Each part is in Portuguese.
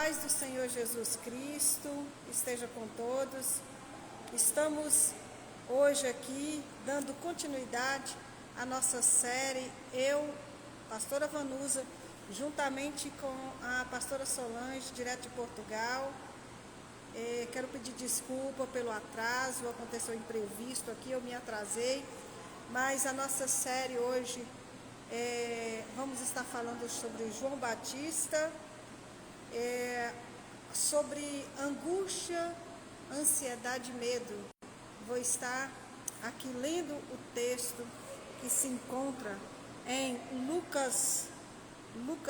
paz do Senhor Jesus Cristo esteja com todos. Estamos hoje aqui dando continuidade à nossa série, eu, pastora Vanusa, juntamente com a pastora Solange, direto de Portugal. Quero pedir desculpa pelo atraso, aconteceu imprevisto aqui, eu me atrasei, mas a nossa série hoje, vamos estar falando sobre João Batista, sobre angústia, ansiedade e medo. Vou estar aqui lendo o texto que se encontra em Lucas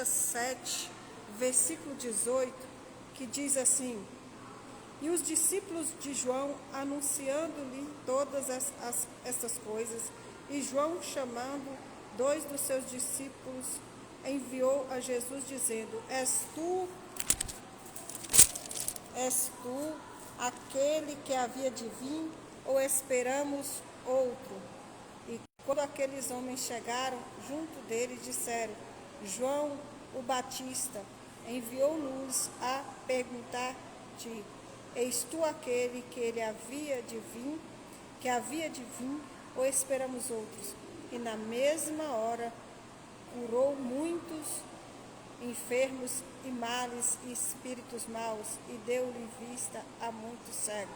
7, versículo 18, que diz assim: e os discípulos de João, anunciando-lhe todas estas coisas, e João, chamando 2 dos seus discípulos, enviou a Jesus, dizendo: És tu aquele que havia de vir, ou esperamos outro? E quando aqueles homens chegaram junto dele, disseram: João o Batista enviou-nos a perguntar-te: és tu aquele que havia de vir, ou esperamos outros? E na mesma hora curou muitos enfermos e males e espíritos maus, e deu-lhe vista a muitos cegos.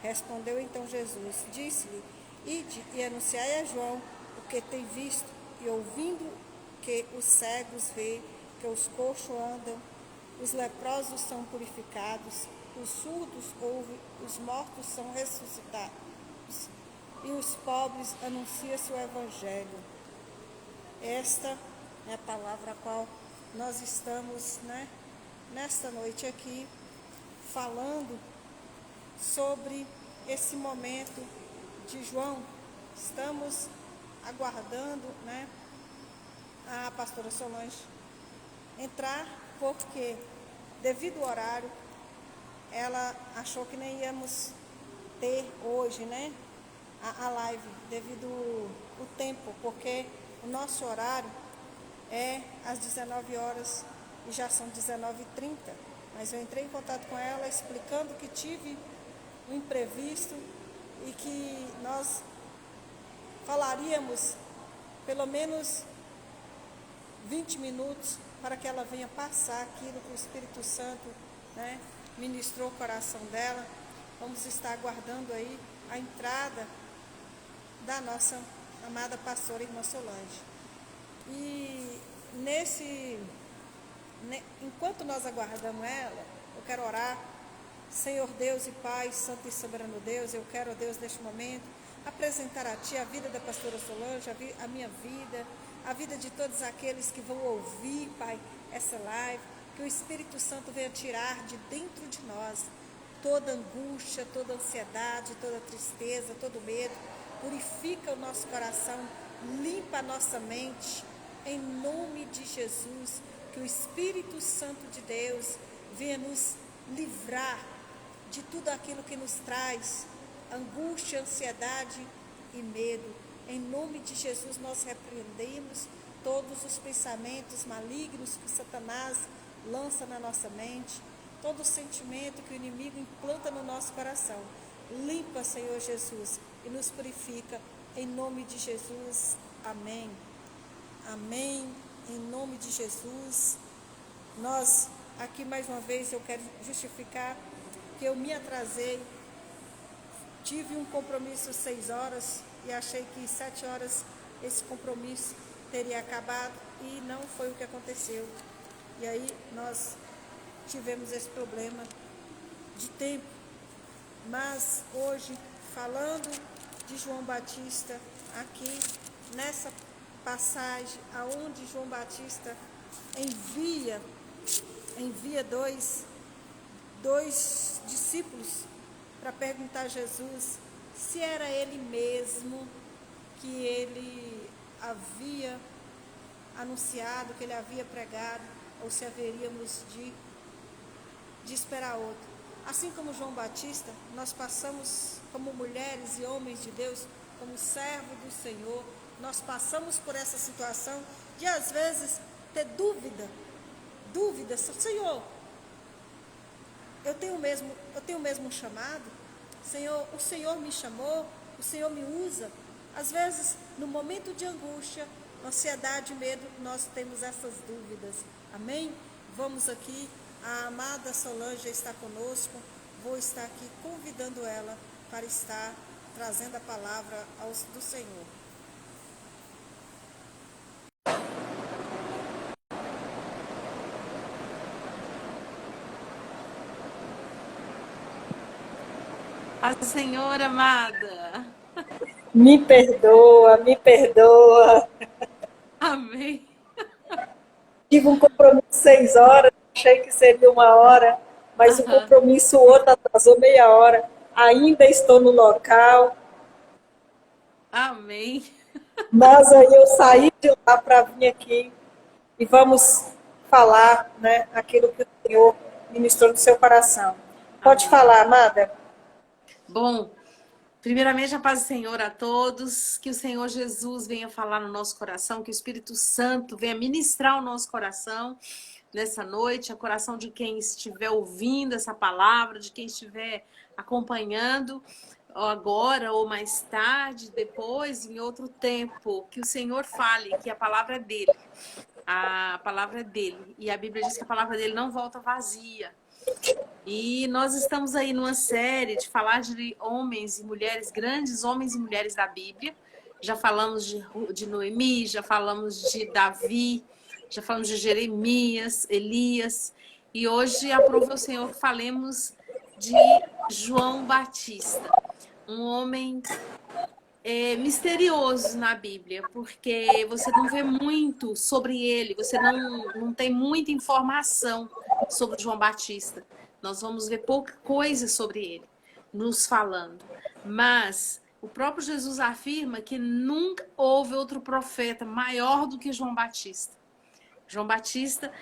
Respondeu então Jesus, disse-lhe: ide e anunciai a João o que tem visto e ouvindo, que os cegos veem, que os coxos andam, os leprosos são purificados, os surdos ouvem, os mortos são ressuscitados, e os pobres anuncia-se o Evangelho. Esta é a palavra a qual nós estamos, nesta noite aqui, falando sobre esse momento de João. Estamos aguardando, a pastora Solange entrar, porque devido ao horário, ela achou que nem íamos ter hoje, a live, devido ao tempo, porque o nosso horário é às 19 horas e já são 19h30. Mas eu entrei em contato com ela explicando que tive um imprevisto e que nós falaríamos pelo menos 20 minutos para que ela venha passar aquilo que o Espírito Santo ministrou o coração dela. Vamos estar aguardando aí a entrada da nossa amada pastora irmã Solange. E enquanto nós aguardamos ela, eu quero orar. Senhor Deus e Pai, Santo e Soberano Deus, eu quero, Deus, neste momento, apresentar a Ti a vida da pastora Solange, a minha vida, a vida de todos aqueles que vão ouvir, Pai, essa live. Que o Espírito Santo venha tirar de dentro de nós toda angústia, toda ansiedade, toda tristeza, todo medo. Purifica o nosso coração, limpa a nossa mente, em nome de Jesus. Que o Espírito Santo de Deus venha nos livrar de tudo aquilo que nos traz angústia, ansiedade e medo. Em nome de Jesus nós repreendemos todos os pensamentos malignos que Satanás lança na nossa mente, todo sentimento que o inimigo implanta no nosso coração. Limpa, Senhor Jesus, e nos purifica, em nome de Jesus. Amém. Amém. Em nome de Jesus. Nós, aqui mais uma vez, eu quero justificar que eu me atrasei. Tive um compromisso às 6 horas e achei que 7 horas esse compromisso teria acabado, e não foi o que aconteceu. E aí nós tivemos esse problema de tempo. Mas hoje, falando de João Batista, aqui nessa passagem, aonde João Batista envia dois discípulos para perguntar a Jesus se era ele mesmo que ele havia anunciado, que ele havia pregado, ou se haveríamos de esperar outro. Assim como João Batista, nós passamos como mulheres e homens de Deus, como servo do Senhor, nós passamos por essa situação de às vezes ter dúvida, Senhor, eu tenho o mesmo chamado? Senhor, o Senhor me chamou, o Senhor me usa. Às vezes, no momento de angústia, ansiedade, medo, nós temos essas dúvidas. Amém? Vamos aqui, a amada Solange está conosco. Vou estar aqui convidando ela para estar trazendo a palavra do Senhor. A Senhora amada. Me perdoa, me perdoa. Amém. Tive um compromisso 6 horas, achei que seria 1 hora, mas o compromisso outro atrasou meia hora. Ainda estou no local, Amém. mas aí eu saí de lá para vir aqui e vamos falar, né, aquilo que o Senhor ministrou no seu coração. Pode falar, amada. Bom, primeiramente a paz do Senhor a todos, que o Senhor Jesus venha falar no nosso coração, que o Espírito Santo venha ministrar o nosso coração nessa noite, o coração de quem estiver ouvindo essa palavra, de quem estiver acompanhando agora ou mais tarde, depois, em outro tempo, que o Senhor fale, que a palavra é dele. A palavra é dele. E a Bíblia diz que a palavra dele não volta vazia. E nós estamos aí numa série de falar de homens e mulheres, grandes homens e mulheres da Bíblia. Já falamos de Noemi, já falamos de Davi, já falamos de Jeremias, Elias. E hoje aprove o Senhor que falemos de João Batista, um homem misterioso na Bíblia, porque você não vê muito sobre ele, você não tem muita informação sobre João Batista. Nós vamos ver pouca coisa sobre ele, nos falando. Mas o próprio Jesus afirma que nunca houve outro profeta maior do que João Batista. João Batista,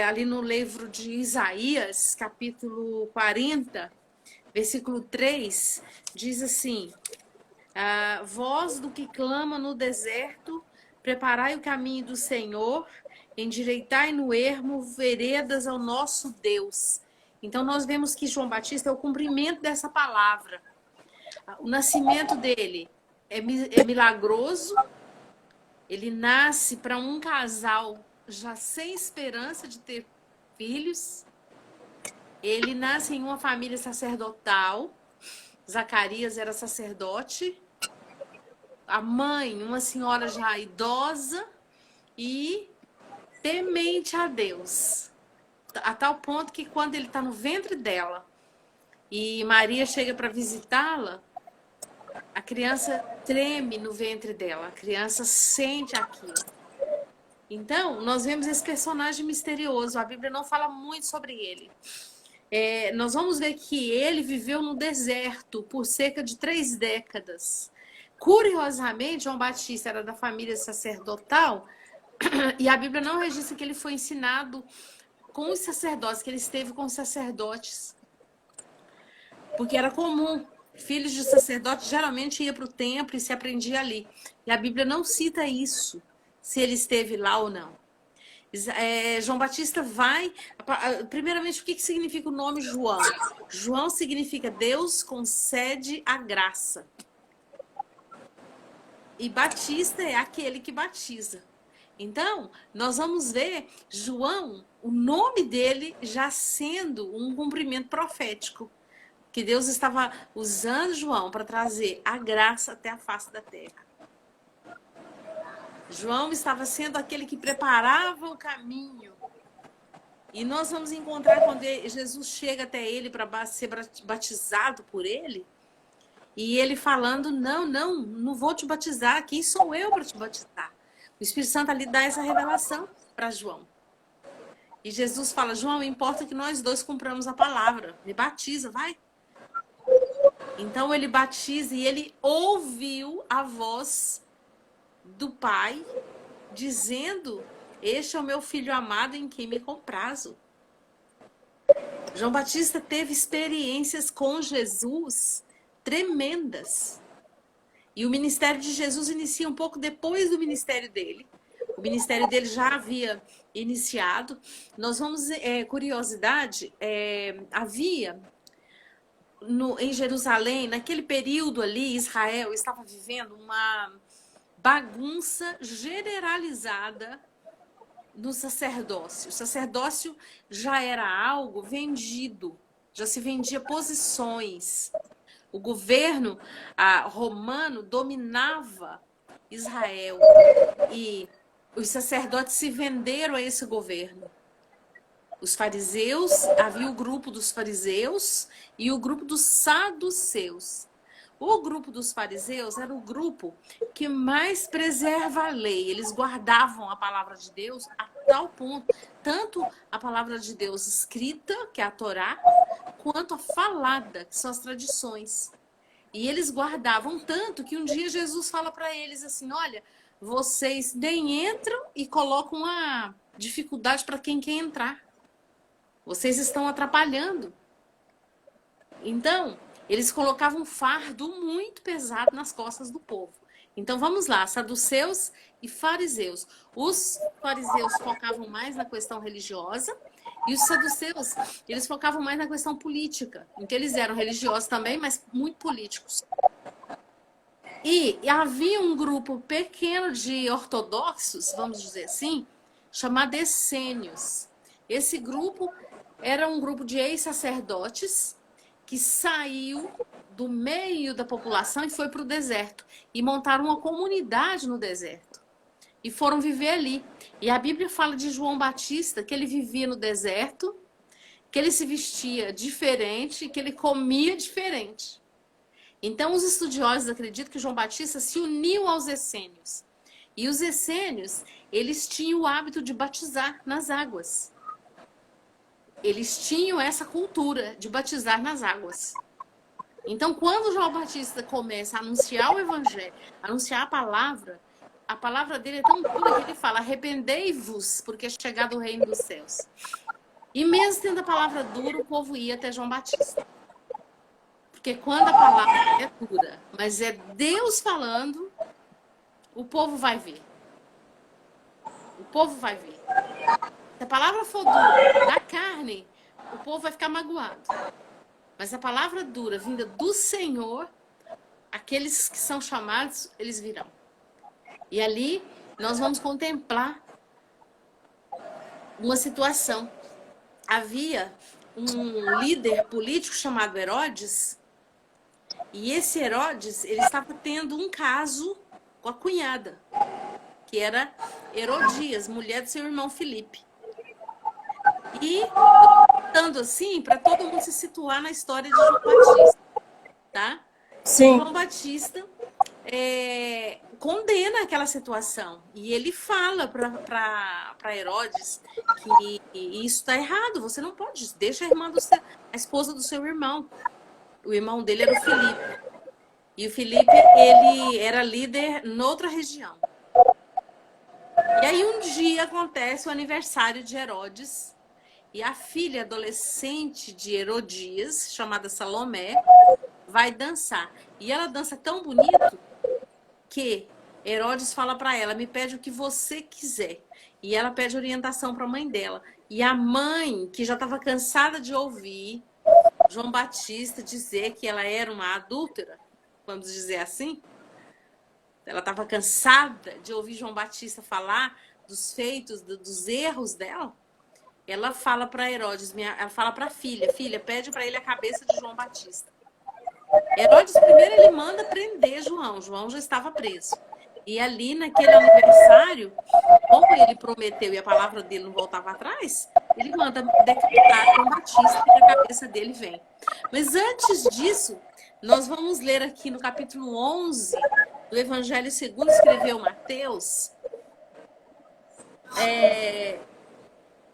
ali no livro de Isaías, capítulo 40, versículo 3, diz assim: voz do que clama no deserto, preparai o caminho do Senhor, endireitai no ermo veredas ao nosso Deus. Então nós vemos que João Batista é o cumprimento dessa palavra. O nascimento dele é milagroso. Ele nasce para um casal já sem esperança de ter filhos. Ele nasce em uma família sacerdotal. Zacarias era sacerdote. A mãe, uma senhora já idosa e temente a Deus. A tal ponto que quando ele está no ventre dela e Maria chega para visitá-la, a criança treme no ventre dela, a criança sente aquilo. Então, nós vemos esse personagem misterioso, a Bíblia não fala muito sobre ele. Nós vamos ver que ele viveu no deserto por cerca de 3 décadas. Curiosamente, João Batista era da família sacerdotal e a Bíblia não registra que ele foi ensinado com os sacerdotes, que ele esteve com os sacerdotes. Porque era comum, filhos de sacerdotes geralmente ia para o templo e se aprendia ali. E a Bíblia não cita isso, se ele esteve lá ou não. João Batista vai... Primeiramente, o que significa o nome João? João significa Deus concede a graça. E Batista é aquele que batiza. Então, nós vamos ver João, o nome dele já sendo um cumprimento profético. Que Deus estava usando João para trazer a graça até a face da terra. João estava sendo aquele que preparava o caminho. E nós vamos encontrar quando Jesus chega até ele para ser batizado por ele. E ele falando, não vou te batizar, quem sou eu para te batizar? O Espírito Santo ali dá essa revelação para João. E Jesus fala, João, importa que nós dois cumpramos a palavra. Me batiza, vai. Então ele batiza e ele ouviu a voz do Pai dizendo, este é o meu filho amado em quem me comprazo. João Batista teve experiências com Jesus tremendas. E o ministério de Jesus inicia um pouco depois do ministério dele. O ministério dele já havia iniciado. Nós vamos, curiosidade, havia em Jerusalém, naquele período ali, Israel estava vivendo uma bagunça generalizada no sacerdócio. O sacerdócio já era algo vendido, já se vendia posições. O governo romano dominava Israel e os sacerdotes se venderam a esse governo. Os fariseus, havia o grupo dos fariseus e o grupo dos saduceus. O grupo dos fariseus era o grupo que mais preserva a lei. Eles guardavam a palavra de Deus a tal ponto, tanto a palavra de Deus escrita, que é a Torá, quanto a falada, que são as tradições. E eles guardavam tanto que um dia Jesus fala para eles assim, olha, vocês nem entram e colocam uma dificuldade para quem quer entrar. Vocês estão atrapalhando. Então, eles colocavam um fardo muito pesado nas costas do povo. Então, vamos lá, saduceus e fariseus. Os fariseus focavam mais na questão religiosa e os saduceus, eles focavam mais na questão política. Então, eles eram religiosos também, mas muito políticos. E havia um grupo pequeno de ortodoxos, vamos dizer assim, chamado essênios. Esse grupo era um grupo de ex-sacerdotes que saiu do meio da população e foi para o deserto. E montaram uma comunidade no deserto. E foram viver ali. E a Bíblia fala de João Batista, que ele vivia no deserto, que ele se vestia diferente, que ele comia diferente. Então, os estudiosos acreditam que João Batista se uniu aos essênios. E os essênios, eles tinham o hábito de batizar nas águas. Eles tinham essa cultura de batizar nas águas. Então, quando João Batista começa a anunciar o evangelho, anunciar a palavra dele é tão pura que ele fala, arrependei-vos, porque é chegado o reino dos céus. E mesmo tendo a palavra dura, o povo ia até João Batista. Porque quando a palavra é dura, mas é Deus falando, o povo vai ver. O povo vai ver. Se a palavra for dura da carne, o povo vai ficar magoado. Mas a palavra dura, vinda do Senhor, aqueles que são chamados, eles virão. E ali nós vamos contemplar uma situação. Havia um líder político chamado Herodes, e esse Herodes, ele estava tendo um caso com a cunhada, que era Herodias, mulher do seu irmão Filipe. E dando assim, para todo mundo se situar na história de João Batista, tá? Sim. João Batista condena aquela situação e ele fala para Herodes que isso está errado, você não pode, deixa a esposa do seu irmão. O irmão dele era o Filipe. E o Filipe, ele era líder noutra região. E aí um dia acontece o aniversário de Herodes e a filha adolescente de Herodias, chamada Salomé, vai dançar. E ela dança tão bonito que Herodes fala para ela, me pede o que você quiser. E ela pede orientação para a mãe dela. E a mãe, que já estava cansada de ouvir João Batista dizer que ela era uma adúltera, vamos dizer assim, ela estava cansada de ouvir João Batista falar dos feitos, dos erros dela. Ela fala para Herodes, ela fala para a filha, pede para ele a cabeça de João Batista. Herodes primeiro ele manda prender João já estava preso. E ali naquele aniversário, como ele prometeu e a palavra dele não voltava atrás, ele manda decapitar João Batista e a cabeça dele vem. Mas antes disso, nós vamos ler aqui no capítulo 11 do Evangelho segundo escreveu Mateus,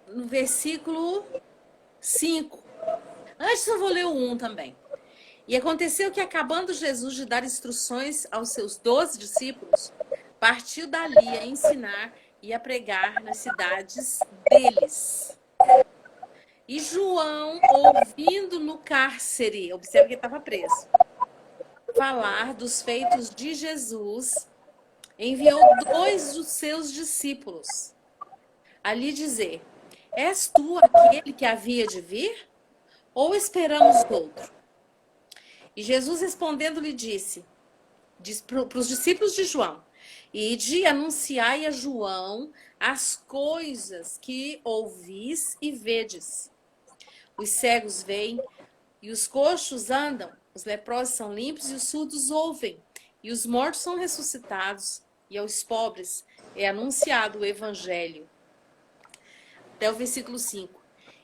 no versículo 5. Antes eu vou ler o 1 também. E aconteceu que, acabando Jesus de dar instruções aos seus 12 discípulos, partiu dali a ensinar e a pregar nas cidades deles. E João, ouvindo no cárcere, observa que ele estava preso, falar dos feitos de Jesus, enviou 2 dos seus discípulos a lhe dizer: És tu aquele que havia de vir? Ou esperamos outro? E Jesus respondendo lhe disse, diz para os discípulos de João: Ide anunciai a João as coisas que ouvis e vedes. Os cegos veem, e os coxos andam, os leprosos são limpos, e os surdos ouvem, e os mortos são ressuscitados, e aos pobres é anunciado o evangelho. Até o versículo 5.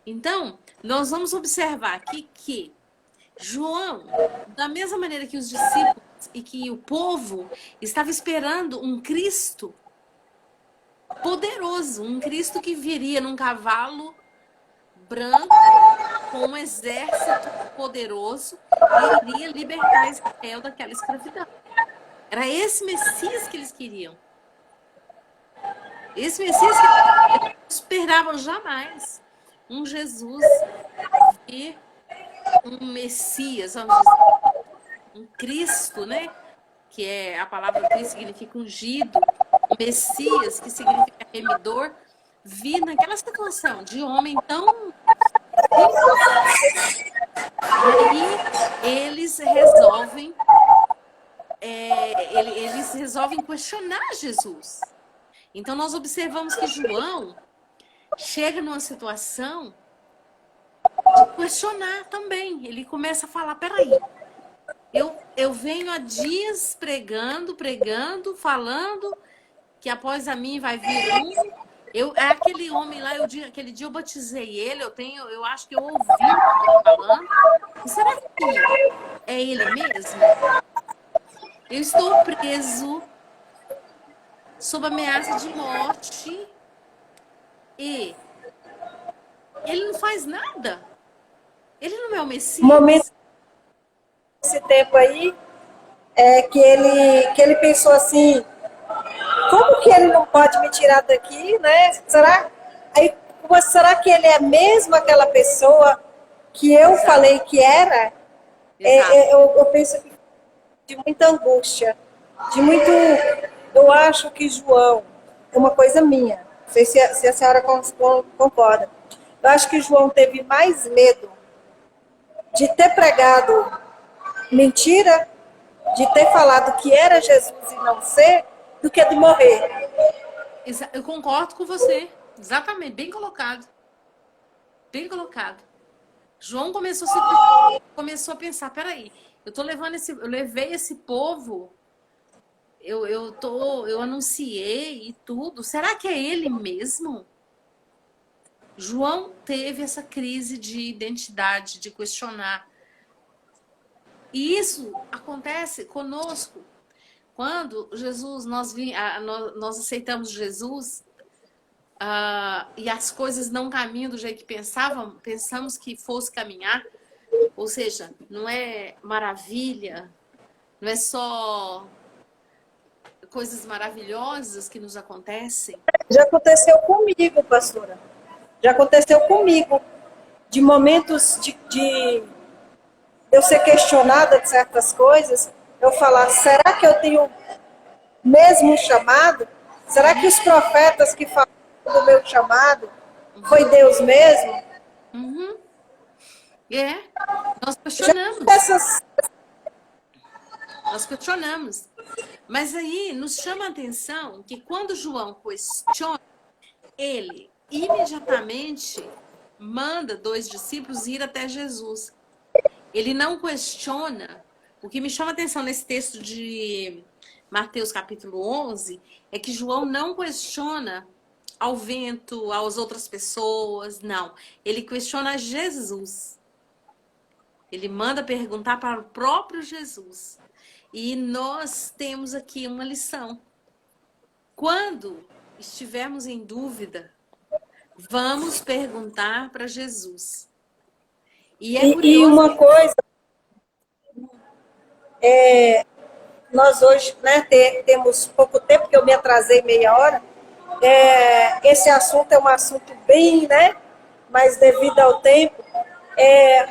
Então, nós vamos observar aqui que João, da mesma maneira que os discípulos e que o povo estava esperando um Cristo poderoso, um Cristo que viria num cavalo branco, com um exército poderoso, e iria libertar Israel daquela escravidão. Era esse Messias que eles queriam. Esse Messias que eles não esperavam jamais. Um Jesus e um Messias, vamos dizer, um Cristo, né? Que é a palavra Cristo significa ungido, um Messias, que significa remidor, vir naquela situação de homem tão. E aí eles resolvem questionar Jesus. Então nós observamos que João chega numa situação de questionar também. Ele começa a falar: peraí, eu venho há dias pregando, falando que após a mim vai vir um. Aquele homem lá, aquele dia eu batizei ele, eu acho que eu ouvi ele falando. E será que é ele mesmo? Eu estou preso sob ameaça de morte e ele não faz nada. Ele não é o Messias. Momento esse tempo aí é que ele pensou assim: como que ele não pode me tirar daqui, né? Será que ele é mesmo aquela pessoa que eu Exato. falei que era? Eu penso que de muita angústia, eu acho que João, é uma coisa minha, não sei se a senhora concorda, eu acho que João teve mais medo de ter pregado mentira, de ter falado que era Jesus e não ser, do que de morrer. Eu concordo com você. Exatamente. Bem colocado. Bem colocado. João começou a pensar: peraí, eu levei esse povo, eu anunciei e tudo. Será que é ele mesmo? João teve essa crise de identidade, de questionar. E isso acontece conosco. Quando nós aceitamos Jesus, e as coisas não caminham do jeito que pensamos que fosse caminhar, ou seja, não é maravilha, não é só coisas maravilhosas que nos acontecem. Já aconteceu comigo, pastora. Já aconteceu comigo, de momentos de eu ser questionada de certas coisas, eu falar: será que eu tenho mesmo um chamado? Será que os profetas que falaram do meu chamado foi Deus mesmo? Uhum. Nós questionamos. Nós questionamos. Mas aí nos chama a atenção que quando João questiona, ele imediatamente manda 2 discípulos ir até Jesus. Ele não questiona. O que me chama a atenção nesse texto de Mateus capítulo 11 é que João não questiona ao vento, às outras pessoas, não. Ele questiona Jesus. Ele manda perguntar para o próprio Jesus. E nós temos aqui uma lição. Quando estivermos em dúvida, vamos perguntar para Jesus. E uma coisa, nós hoje, né, temos pouco tempo, que eu me atrasei meia hora. Esse assunto é um assunto bem, né, mas devido ao tempo,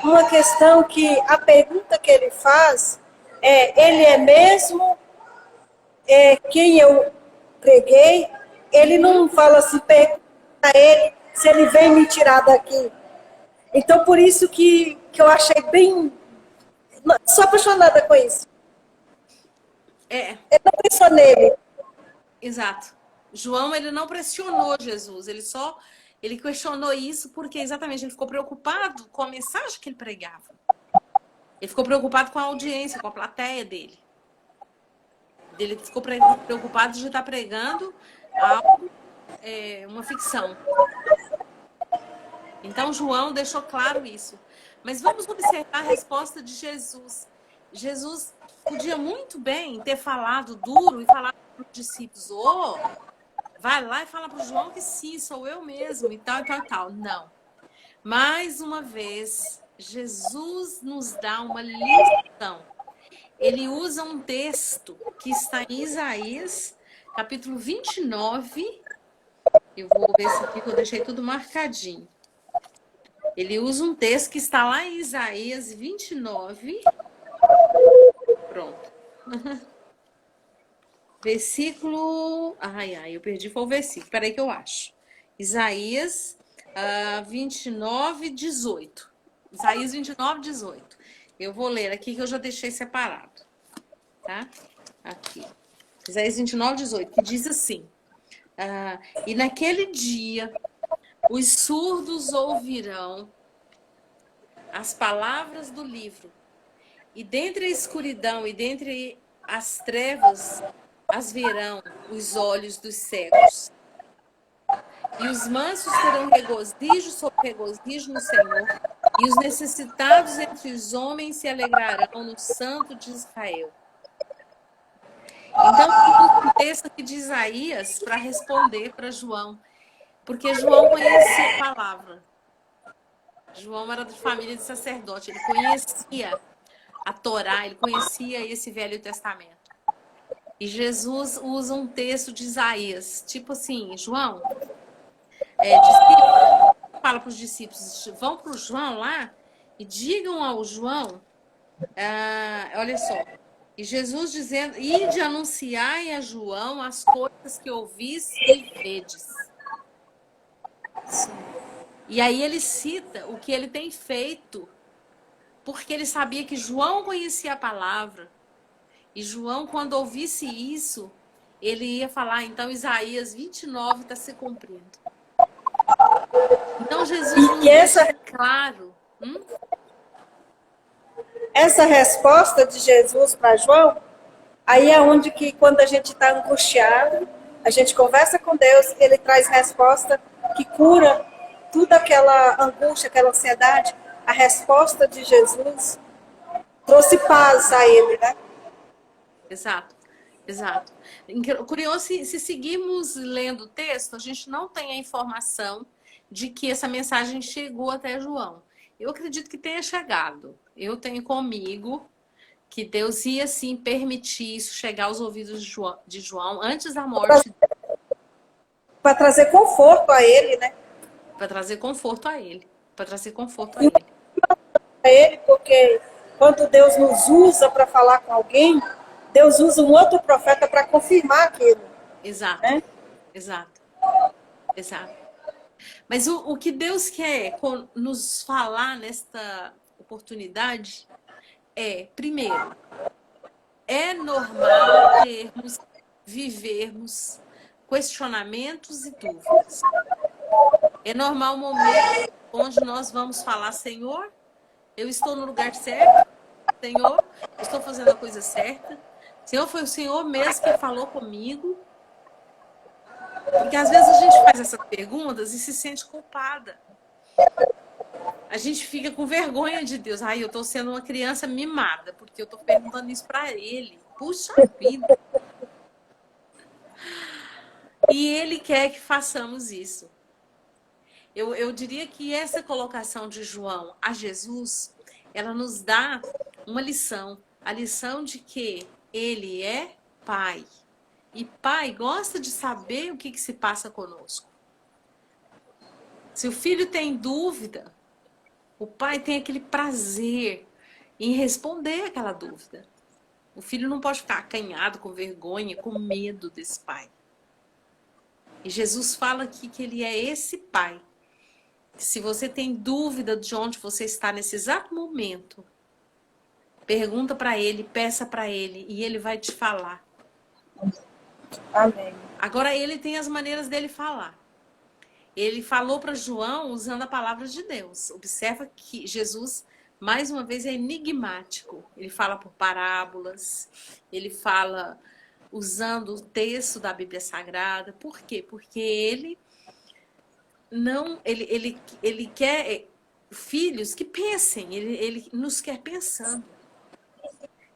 uma questão que a pergunta que ele faz ele é mesmo quem eu preguei, ele não fala assim, pergunta a ele se ele vem me tirar daqui. Então, por isso que eu achei bem... Sou apaixonada com isso. Eu não penso nele. Exato. João, ele não pressionou Jesus, ele questionou isso porque exatamente ele ficou preocupado com a mensagem que ele pregava. Ele ficou preocupado com a audiência, com a plateia dele. Ele ficou preocupado de estar pregando algo, uma ficção. Então, João deixou claro isso. Mas vamos observar a resposta de Jesus. Jesus podia muito bem ter falado duro e falar para os discípulos, vai lá e fala para o João que sim, sou eu mesmo e tal, e tal, e tal. Não. Mais uma vez, Jesus nos dá uma lição. Ele usa um texto que está em Isaías, capítulo 29. Eu vou ver se aqui que eu deixei tudo marcadinho. Ele usa um texto que está lá em Isaías 29. Pronto. Versículo... eu perdi, foi o versículo. Espera aí que eu acho. Isaías 29, 18. Isaías 29, 18. Eu vou ler aqui que eu já deixei separado. Tá? Aqui. Isaías 29, 18, que diz assim. E naquele dia, os surdos ouvirão as palavras do livro. E dentre a escuridão e dentre as trevas, as verão os olhos dos cegos. E os mansos terão regozijo sobre regozijo no Senhor, e os necessitados entre os homens se alegrarão no Santo de Israel. Então, tem um texto aqui de Isaías para responder para João, porque João conhecia a palavra. João era de família de sacerdote, ele conhecia a Torá, ele conhecia esse Velho Testamento. E Jesus usa um texto de Isaías, tipo assim, João, fala para os discípulos, vão para o João lá e digam ao João, olha só, e Jesus dizendo, ide anunciai a João as coisas que ouvis e vedes. E aí ele cita o que ele tem feito, porque ele sabia que João conhecia a palavra. E João, quando ouvisse isso, ele ia falar, então Isaías 29 está se cumprindo. Então Jesus nos deixa claro. Essa resposta de Jesus para João, aí é onde que quando a gente está angustiado, a gente conversa com Deus, ele traz resposta que cura toda aquela angústia, aquela ansiedade. A resposta de Jesus trouxe paz a ele, né? Exato, exato. Curioso, se seguirmos lendo o texto, a gente não tem a informação de que essa mensagem chegou até João. Eu acredito que tenha chegado. Eu tenho comigo que Deus ia, sim, permitir isso chegar aos ouvidos de João antes da morte. Para trazer conforto a ele, né? Para trazer conforto a ele. Para trazer conforto a ele. A ele, porque quando Deus nos usa para falar com alguém, Deus usa um outro profeta para confirmar aquilo. Exato, né? Exato, exato. Mas o que Deus quer nos falar nesta oportunidade é, primeiro, é normal vivermos questionamentos e dúvidas. É normal o momento onde nós vamos falar, Senhor, eu estou no lugar certo, Senhor, eu estou fazendo a coisa certa, Senhor, foi o Senhor mesmo que falou comigo. Porque às vezes a gente faz essas perguntas e se sente culpada. A gente fica com vergonha de Deus. Eu estou sendo uma criança mimada, porque eu estou perguntando isso para Ele. Puxa vida! E Ele quer que façamos isso. Eu diria que essa colocação de João a Jesus, ela nos dá uma lição. A lição de que Ele é Pai. E pai gosta de saber o que se passa conosco. Se o filho tem dúvida, o pai tem aquele prazer em responder aquela dúvida. O filho não pode ficar acanhado, com vergonha, com medo desse pai. E Jesus fala aqui que ele é esse pai. Se você tem dúvida de onde você está nesse exato momento, pergunta para ele, peça para ele e ele vai te falar. Amém. Agora ele tem as maneiras dele falar. Ele falou para João usando a palavra de Deus. Observa que Jesus, mais uma vez, é enigmático. Ele fala por parábolas, ele fala usando o texto da Bíblia Sagrada. Por quê? Porque ele quer filhos que pensem, ele nos quer pensando.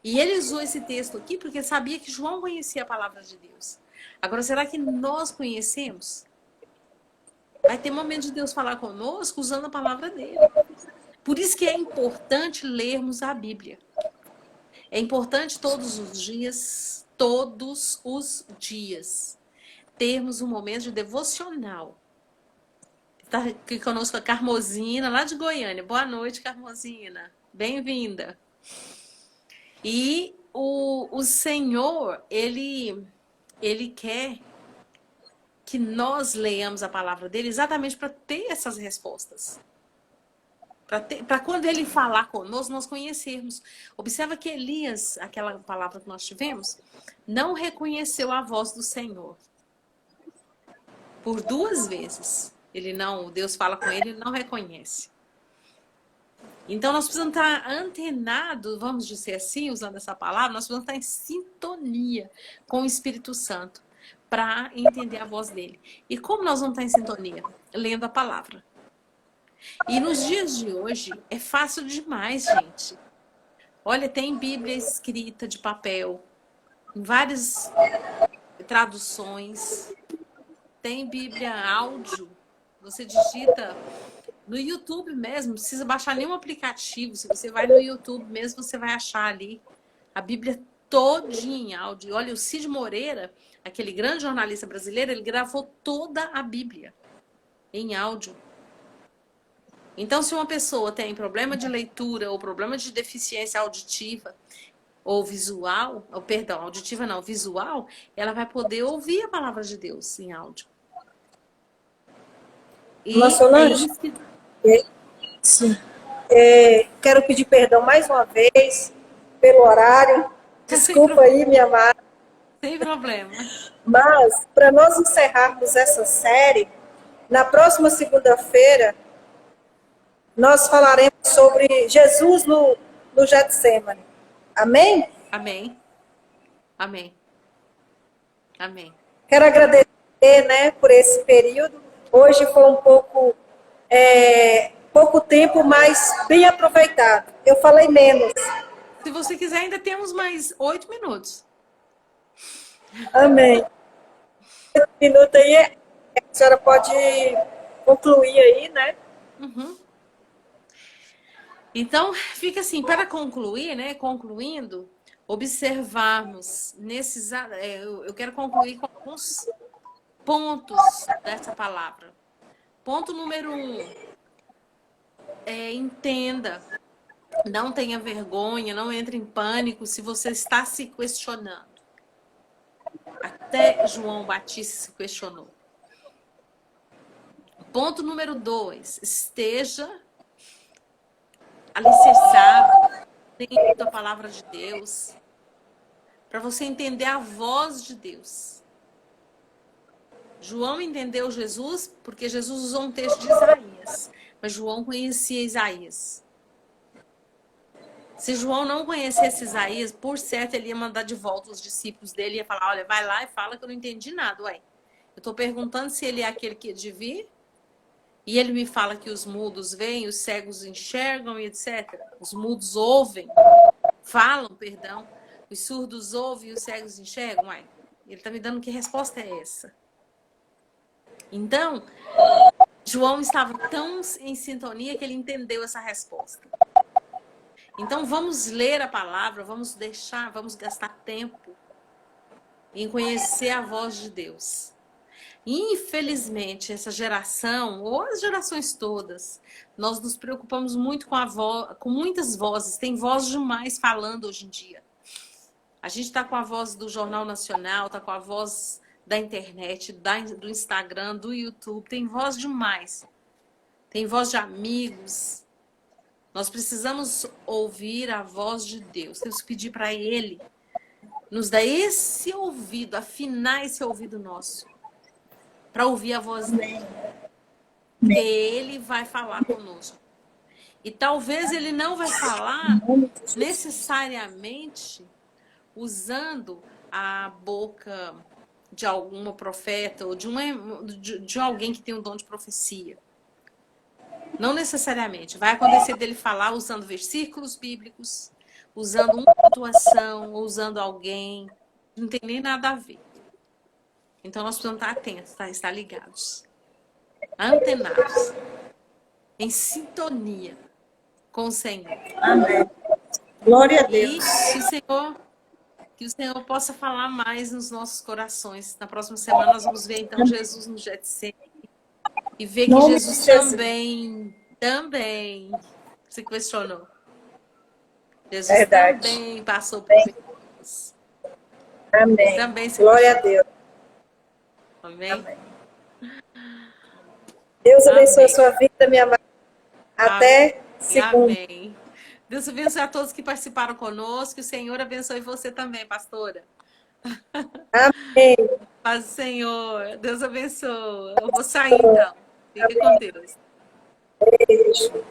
E ele usou esse texto aqui porque sabia que João conhecia a palavra de Deus. Agora, será que nós conhecemos? Vai ter momento de Deus falar conosco usando a palavra dele. Por isso que é importante lermos a Bíblia. É importante todos os dias, termos um momento de devocional. Está aqui conosco a Carmosina, lá de Goiânia. Boa noite, Carmosina. Bem-vinda. E o Senhor, ele quer que nós leamos a palavra dele exatamente para ter essas respostas. Para quando ele falar conosco, nós conhecermos. Observa que Elias, aquela palavra que nós tivemos, não reconheceu a voz do Senhor. Por 2 vezes. Deus fala com ele, ele não reconhece. Então nós precisamos estar antenados, vamos dizer assim, usando essa palavra, nós precisamos estar em sintonia com o Espírito Santo para entender a voz dele. E como nós vamos estar em sintonia? Lendo a palavra. E nos dias de hoje é fácil demais, gente. Olha, tem Bíblia escrita de papel, em várias traduções. Tem Bíblia áudio. Você digita no YouTube mesmo, não precisa baixar nenhum aplicativo. Se você vai no YouTube mesmo, você vai achar ali a Bíblia todinha em áudio. Olha, o Cid Moreira, aquele grande jornalista brasileiro, ele gravou toda a Bíblia em áudio. Então, se uma pessoa tem problema de leitura ou problema de deficiência auditiva ou visual, ou perdão, auditiva não, visual, ela vai poder ouvir a palavra de Deus em áudio. E Solange, sim. Quero pedir perdão mais uma vez pelo horário. Desculpa aí, minha amada. Sem problema. Mas, para nós encerrarmos essa série, na próxima segunda-feira, nós falaremos sobre Jesus no Getsemane. Amém? Amém. Amém. Amém. Quero agradecer, né, por esse período. Hoje foi um pouco tempo, mas bem aproveitado. Eu falei menos. Se você quiser, ainda temos mais 8 minutos. Amém. 8 minutos aí, a senhora pode concluir aí, né? Uhum. Então, fica assim, para concluir, né? Concluindo, observarmos nesses... eu quero concluir com alguns pontos dessa palavra. Ponto número 1. Entenda. Não tenha vergonha, não entre em pânico se você está se questionando. Até João Batista se questionou. Ponto número 2. Esteja alicerçado dentro da palavra de Deus para você entender a voz de Deus. João entendeu Jesus porque Jesus usou um texto de Isaías, mas João conhecia Isaías. Se João não conhecesse Isaías, por certo ele ia mandar de volta os discípulos dele e ia falar, olha, vai lá e fala que eu não entendi nada, ué. Eu estou perguntando se ele é aquele que é de vir, e ele me fala que os mudos veem, os cegos enxergam e etc. Os mudos falam, os surdos ouvem e os cegos enxergam, ué. Ele está me dando que resposta é essa? Então, João estava tão em sintonia que ele entendeu essa resposta. Então, vamos ler a palavra, vamos gastar tempo em conhecer a voz de Deus. Infelizmente, essa geração, ou as gerações todas, nós nos preocupamos muito com muitas vozes. Tem voz demais falando hoje em dia. A gente está com a voz do Jornal Nacional, está com a voz da internet, do Instagram, do YouTube. Tem voz demais. Tem voz de amigos. Nós precisamos ouvir a voz de Deus. Temos que pedir para Ele nos dar esse ouvido, afinar esse ouvido nosso, para ouvir a voz dele. Porque Ele vai falar conosco. E talvez Ele não vai falar necessariamente usando a boca de alguma profeta ou de alguém que tem um dom de profecia. Não necessariamente. Vai acontecer dele falar usando versículos bíblicos, usando uma situação, ou usando alguém. Não tem nem nada a ver. Então nós precisamos estar atentos, estar ligados, antenados, em sintonia com o Senhor. Amém. Glória a Deus. E que o Senhor possa falar mais nos nossos corações. Na próxima semana nós vamos ver então Jesus no Getsemane e ver que Jesus também se questionou. Jesus também passou por isso. Amém. Também Glória a Deus. Amém. Amém. Deus abençoe a sua vida, minha amada. Até segunda. Amém. Deus abençoe a todos que participaram conosco. Que o Senhor abençoe você também, pastora. Amém. Paz do Senhor. Deus abençoe. Eu vou sair então. Fique com Deus. Beijo.